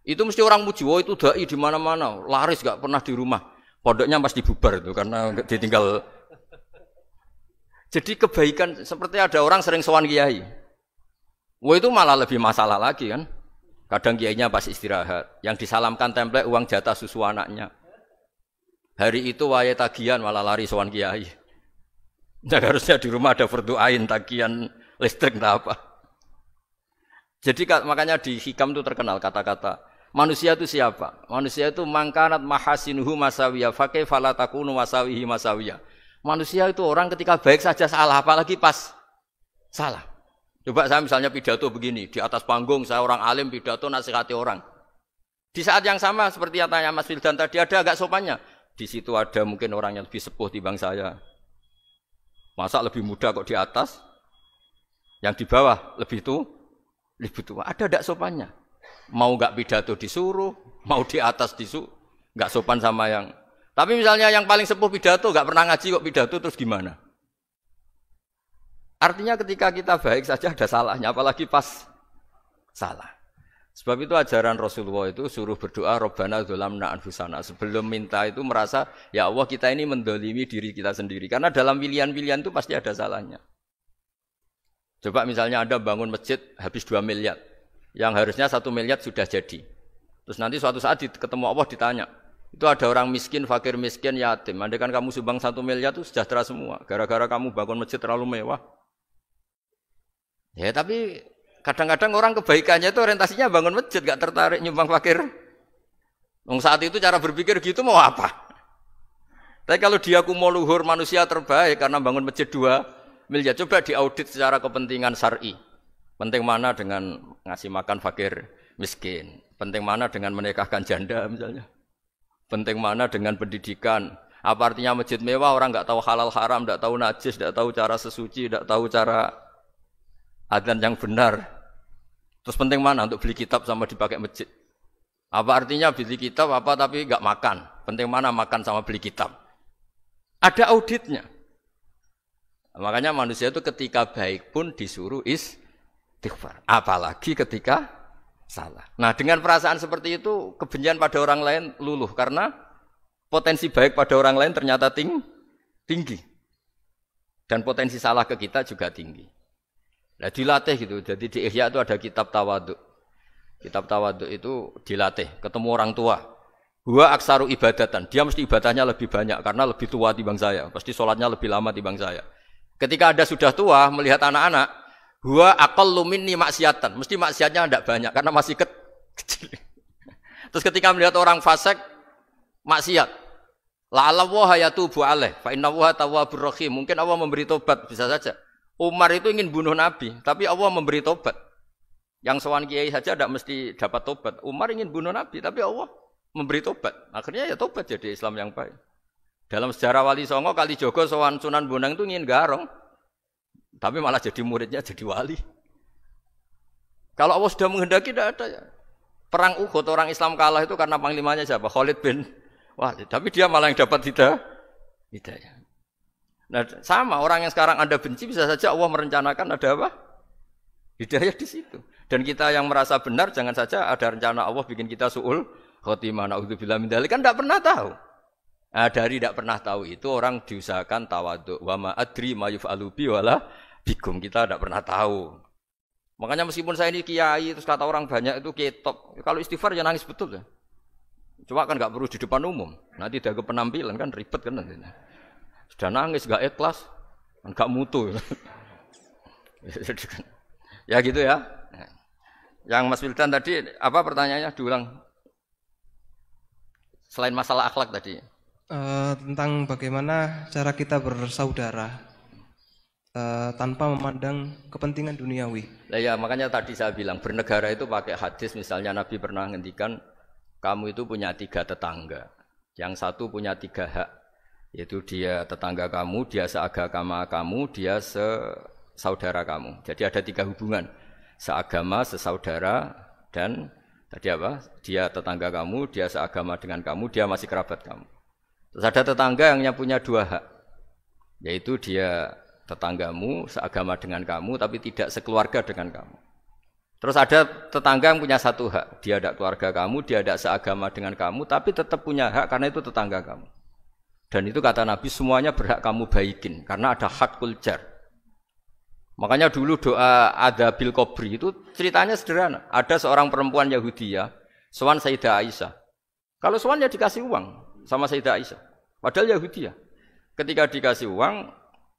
Speaker 2: Itu mesti orang muji, "Oh itu dai di mana-mana, laris enggak pernah di rumah." Pondoknya pasti bubar itu karena ditinggal. Jadi kebaikan seperti ada orang sering sowan kiai. Wah itu malah lebih masalah lagi kan. Kadang kiainya pas istirahat, yang disalamkan template uang jatah susu anaknya. Hari itu waya tagihan malah lari sowan kiai. Nah, harusnya di rumah ada fardu'ain tagihan listrik entah apa. Jadi makanya di hikam itu terkenal kata-kata manusia itu siapa? Manusia itu mangkanat mahasinuhu masawiyah fakih falatakunu masawihi masawiyah. Manusia itu orang ketika baik saja salah, apalagi pas salah. Coba saya misalnya pidato begini, di atas panggung saya orang alim pidato nasihati orang. Di saat yang sama seperti yang tanya Mas Wildan tadi, ada agak sopannya. Di situ ada mungkin orang yang lebih sepuh timbang saya. Masa lebih muda kok di atas? Yang di bawah lebih tua? Ada agak sopannya. Mau enggak pidato disuruh, mau di atas disuruh, enggak sopan sama yang. Tapi misalnya yang paling sepuh pidato enggak pernah ngaji kok pidato terus gimana? Artinya ketika kita baik saja ada salahnya, apalagi pas salah. Sebab itu ajaran Rasulullah itu suruh berdoa Rabbana dzolamna anfusana. Sebelum minta itu merasa, ya Allah kita ini mendolimi diri kita sendiri. Karena dalam pilihan-pilihan itu pasti ada salahnya. Coba misalnya Anda bangun masjid habis 2 miliar. Yang harusnya 1 miliar sudah jadi. Terus nanti suatu saat ketemu Allah ditanya, itu ada orang miskin, fakir miskin, yatim. Andai kan kamu sumbang 1 miliar itu sejahtera semua. Gara-gara kamu bangun masjid terlalu mewah. Ya tapi kadang-kadang orang kebaikannya itu orientasinya bangun masjid, gak tertarik nyumbang fakir. Saat itu cara berpikir gitu mau apa? Tapi kalau dia kumuluhur manusia terbaik karena bangun masjid 2 miliar, coba diaudit secara kepentingan syar'i. Penting mana dengan ngasih makan fakir miskin? Penting mana dengan menikahkan janda misalnya? Penting mana dengan pendidikan? Apa artinya masjid mewah orang nggak tahu halal haram, nggak tahu najis, nggak tahu cara sesuci, nggak tahu cara adzan yang benar. Terus penting mana untuk beli kitab sama dipakai masjid? Apa artinya beli kitab apa tapi nggak makan? Penting mana makan sama beli kitab? Ada auditnya. Makanya manusia itu ketika baik pun disuruh istighfar. Apalagi ketika salah. Nah dengan perasaan seperti itu kebencian pada orang lain luluh karena potensi baik pada orang lain ternyata tinggi. Dan potensi salah ke kita juga tinggi. Nah dilatih gitu. Jadi di Ihya itu ada kitab tawaduk. Kitab tawaduk itu dilatih. Ketemu orang tua. Huwa aksaru ibadatan. Dia mesti ibadahnya lebih banyak karena lebih tua timbang saya. Pasti sholatnya lebih lama timbang saya. Ketika Anda sudah tua melihat anak-anak, huwa aqallu minni maksiatan. Mesti maksiatnya tidak banyak karena masih kecil. Terus ketika melihat orang fasik maksiat, la'alla wa yatubu alaih fa inna wa tawwabur rahim. Mungkin Allah memberi tobat, bisa saja. Umar itu ingin bunuh Nabi, tapi Allah memberi tobat. Yang sowan kiai saja tidak mesti dapat tobat. Umar ingin bunuh Nabi, tapi Allah memberi tobat. Akhirnya ya tobat jadi Islam yang baik. Dalam sejarah Wali Songo, Kalijogo sowan Sunan Bonang itu ingin garong, tapi malah jadi muridnya jadi wali. Kalau Allah sudah menghendaki tidak ada ya. Perang Uhud orang Islam kalah itu karena panglimanya siapa? Khalid bin Walid. Tapi dia malah yang dapat hidayah. Nah, sama orang yang sekarang Anda benci bisa saja Allah merencanakan ada apa? Hidayah di situ. Dan kita yang merasa benar jangan saja ada rencana Allah bikin kita su'ul khotimah. Na'udzubillah min dzalik, kan tidak pernah tahu. Nah, dari tidak pernah tahu itu orang diusahakan tawadhu. Wa ma adri ma yuf'alu bi wala bikum. Kita tidak pernah tahu. Makanya meskipun saya ini kiai terus kata orang banyak itu ketok. Kalau istighfar ya nangis betul ya. Cuma kan enggak perlu di depan umum. Nanti ada penampilan kan ribet kan nanti. Sudah nangis enggak ikhlas, enggak mutu. Ya gitu ya. Yang Mas Wildan tadi apa pertanyaannya diulang? Selain masalah akhlak tadi.
Speaker 4: Tentang bagaimana cara kita bersaudara tanpa memandang kepentingan duniawi.
Speaker 2: Nah ya makanya tadi saya bilang bernegara itu pakai hadis, misalnya Nabi pernah ngendikan kamu itu punya 3 tetangga, yang satu punya 3 hak, yaitu dia tetangga kamu, dia seagama kamu, dia sesaudara kamu. Jadi ada 3 hubungan, seagama, sesaudara, dan tadi apa? Dia tetangga kamu, dia seagama dengan kamu, dia masih kerabat kamu. Terus ada tetangga yang punya 2 hak, yaitu dia tetanggamu, seagama dengan kamu, tapi tidak sekeluarga dengan kamu. Terus ada tetangga yang punya 1 hak, dia tidak keluarga kamu, dia tidak seagama dengan kamu, tapi tetap punya hak karena itu tetangga kamu. Dan itu kata Nabi semuanya berhak kamu baikin, karena ada hakul jar. Makanya dulu doa Adzabil Qabri itu ceritanya sederhana. Ada seorang perempuan Yahudi ya, sowan Sayyidah Aisyah. Kalau sowan ya dikasih uang sama Sayyidah Aisyah. Padahal Yahudi ya. Ketika dikasih uang,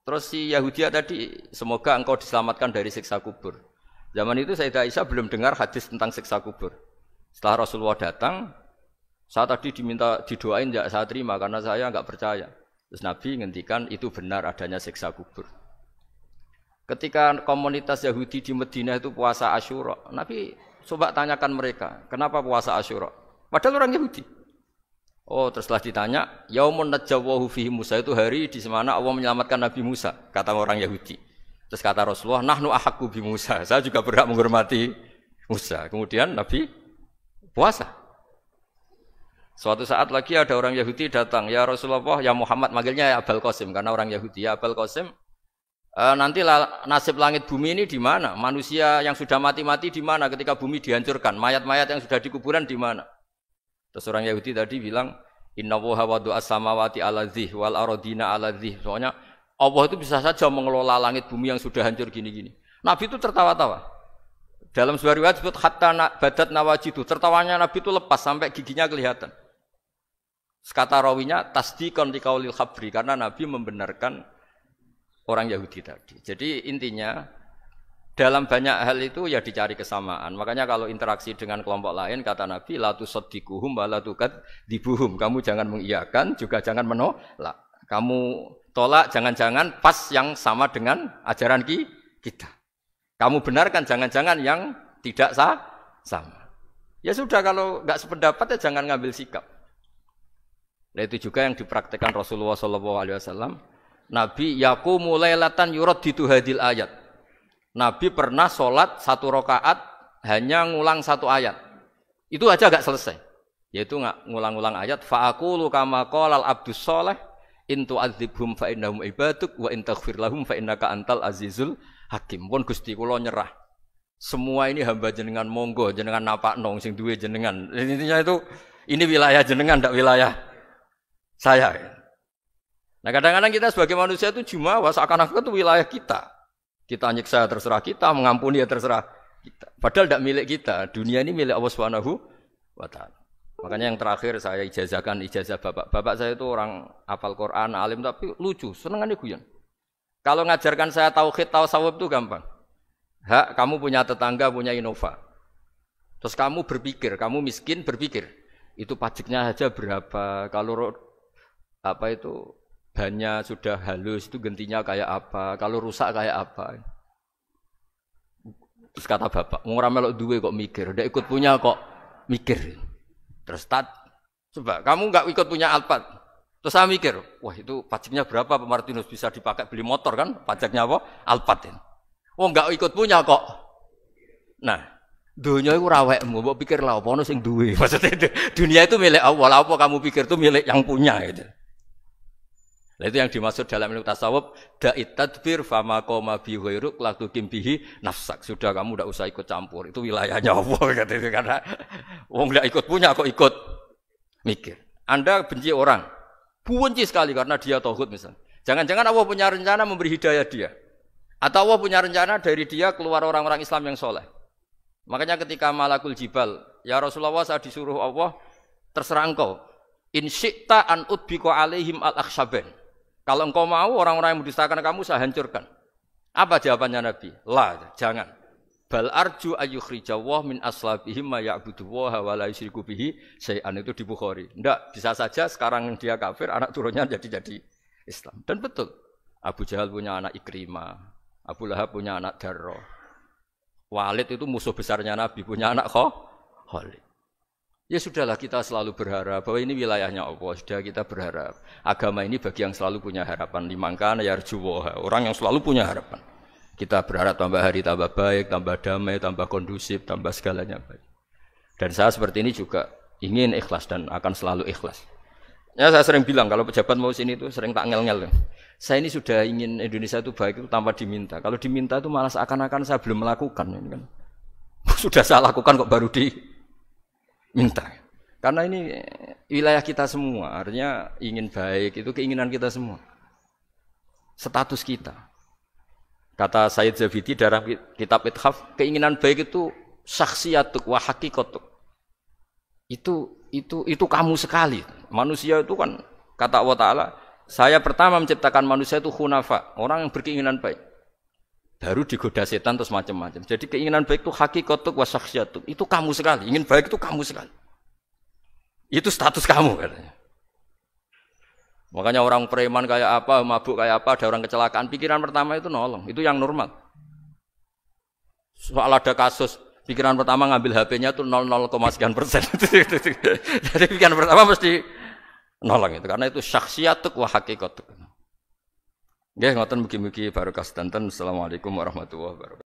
Speaker 2: terus si Yahudi tadi, semoga engkau diselamatkan dari siksa kubur. Zaman itu Sayyidah Aisyah belum dengar hadis tentang siksa kubur. Setelah Rasulullah datang, saya tadi diminta didoain, ya saya terima karena saya enggak percaya. Terus Nabi ngendikan itu benar adanya siksa kubur. Ketika komunitas Yahudi di Madinah itu puasa Asyura, Nabi coba tanyakan mereka, kenapa puasa Asyura? Padahal orang Yahudi. Oh, terus setelah ditanya, Yaumun najjawahu fihi Musa, itu hari di mana Allah menyelamatkan Nabi Musa, kata orang Yahudi. Terus kata Rasulullah, nahnu ahaqqu bi Musa, saya juga berhak menghormati Musa. Kemudian Nabi puasa. Suatu saat lagi ada orang Yahudi datang, ya Rasulullah, ya Muhammad, manggilnya ya Abul Qasim karena orang Yahudi, ya Abul Qasim, Nanti nasib langit bumi ini di mana? Manusia yang sudah mati-mati di mana ketika bumi dihancurkan? Mayat-mayat yang sudah di kuburan di mana? Terus orang Yahudi tadi bilang, Inna woha wadu as-samawati ala dzih wal arodina ala dzih. Soalnya Allah itu bisa saja mengelola langit bumi yang sudah hancur gini-gini. Nabi itu tertawa-tawa. Dalam sebuah riwayat disebut hatta badat nawajidu. Tertawanya Nabi itu lepas sampai giginya kelihatan. Kata rawinya tasdikon liqaulil khabri, karena Nabi membenarkan orang Yahudi tadi. Jadi intinya dalam banyak hal itu ya dicari kesamaan. Makanya kalau interaksi dengan kelompok lain kata Nabi la tusaddiquhum wa la tukadzibuhum. Kamu jangan mengiyakan juga jangan menolak. Kamu tolak jangan-jangan pas yang sama dengan ajaran kita. Kamu benarkan jangan-jangan yang tidak sama. Ya sudah, kalau enggak sependapat ya jangan ngambil sikap. Nah itu juga yang dipraktekkan Rasulullah SAW. Nabi yaqumu lailatan yuraddidu hadil ayat. Nabi pernah sholat 1 rakaat hanya ngulang 1 ayat. Itu aja agak selesai. Yaitu ngulang-ngulang ayat. Fa'aqulu kama qalal abdus sholeh in tu'adzibhum fa innahum ibaduk wa in taghfir lahum fa innaka antal azizul hakim. Pun Gusti kula nyerah. Semua ini hamba jenengan, monggo jenengan napakno sing duwe jenengan. Intinya itu ini wilayah jenengan ndak wilayah saya. Nah kadang-kadang kita sebagai manusia itu jumawa seakan-akan itu wilayah kita. Kita nyiksa terserah kita, mengampuni ya terserah kita. Padahal tidak milik kita. Dunia ini milik Allah Subhanahu wa taala. Makanya yang terakhir saya ijazahkan ijazah bapak. Bapak saya itu orang hafal Quran, alim tapi lucu, senengannya guyon. Kalau ngajarkan saya tauhid, tasawuf itu gampang. Hak, kamu punya tetangga, punya Innova. Terus kamu berpikir, kamu miskin berpikir, itu pajaknya aja berapa? Kalau apa itu bannya sudah halus itu gantinya kayak apa, kalau rusak kayak apa. Terus kata bapak, mau melok duwe kok mikir, udah ikut punya kok mikir. Terus coba kamu nggak ikut punya Alphard, terus saya mikir, wah itu pajaknya berapa Pak Martinus, bisa dipakai beli motor kan, pajaknya apa? Alphard ini. Oh nggak ikut punya kok. Nah, dunia itu rawekmu, mbok pikir lah apa ono sing duwe. Maksudnya itu, dunia itu milik Allah, apa kamu pikir itu milik yang punya gitu. Nah, itu yang dimaksud dalam ilmu tasawuf, da'it tadbir fama qoma bi ghairuk la tuqim bihi nafsak. Sudah kamu enggak usah ikut campur. Itu wilayahnya Allah kata itu, karena wong enggak ikut punya kok ikut mikir. Anda benci orang, benci sekali karena dia tauhid misalnya. Jangan-jangan Allah punya rencana memberi hidayah dia. Atau Allah punya rencana dari dia keluar orang-orang Islam yang soleh. Makanya ketika Malakul Jibal, ya Rasulullah saya disuruh Allah, terserah engkau. In syi'ta an udbiqa alaihim al-akhshaban. Kalau engkau mau orang-orang yang mendustakan kamu saya hancurkan. Apa jawabannya Nabi? La, jangan. Bal arju ayyukhrijawah min aslabihim ma ya'budu wa la yusyriku bihi syai'an, itu di Bukhari. Enggak, bisa saja sekarang dia kafir, anak turunnya jadi Islam. Dan betul. Abu Jahal punya anak Ikrimah, Abu Lahab punya anak Darro. Walid itu musuh besarnya Nabi, punya anak Khalid. Ya sudahlah, kita selalu berharap bahwa ini wilayahnya Allah. Sudah kita berharap. Agama ini bagi yang selalu punya harapan. Limangkan yarjuwoha. Orang yang selalu punya harapan. Kita berharap tambah hari tambah baik, tambah damai, tambah kondusif, tambah segalanya baik. Dan saya seperti ini juga ingin ikhlas dan akan selalu ikhlas. Ya saya sering bilang kalau pejabat mau sini itu sering tak ngel-ngel. Saya ini sudah ingin Indonesia itu baik itu tanpa diminta. Kalau diminta itu malah seakan-akan saya belum melakukan. Ini kan. Sudah saya lakukan kok baru minta. Karena ini wilayah kita semua, artinya ingin baik itu keinginan kita semua. Status kita. Kata Sayyid Zabidi dalam kitab Ithaf, keinginan baik itu syakhsiyatuk wa hakikatuk. Itu kamu sekali. Manusia itu kan kata Allah Ta'ala, saya pertama menciptakan manusia itu khunafa, orang yang berkeinginan baik. Baru digoda setan terus macam-macam. Jadi keinginan baik itu hakikatuk wa syakhsiyatuk. Itu kamu sekali. Ingin baik itu kamu sekali. Itu status kamu katanya. Makanya orang preman kayak apa, mabuk kayak apa, ada orang kecelakaan, pikiran pertama itu nolong. Itu yang normal. Soal ada kasus, pikiran pertama ngambil HP-nya itu 0,sekian%. Jadi pikiran pertama mesti nolong itu. Karena itu syakhsiyatuk wa hakikatuk. Nggih, ngoten mugi-mugi barokah sedanten. Assalamualaikum warahmatullahi wabarakatuh.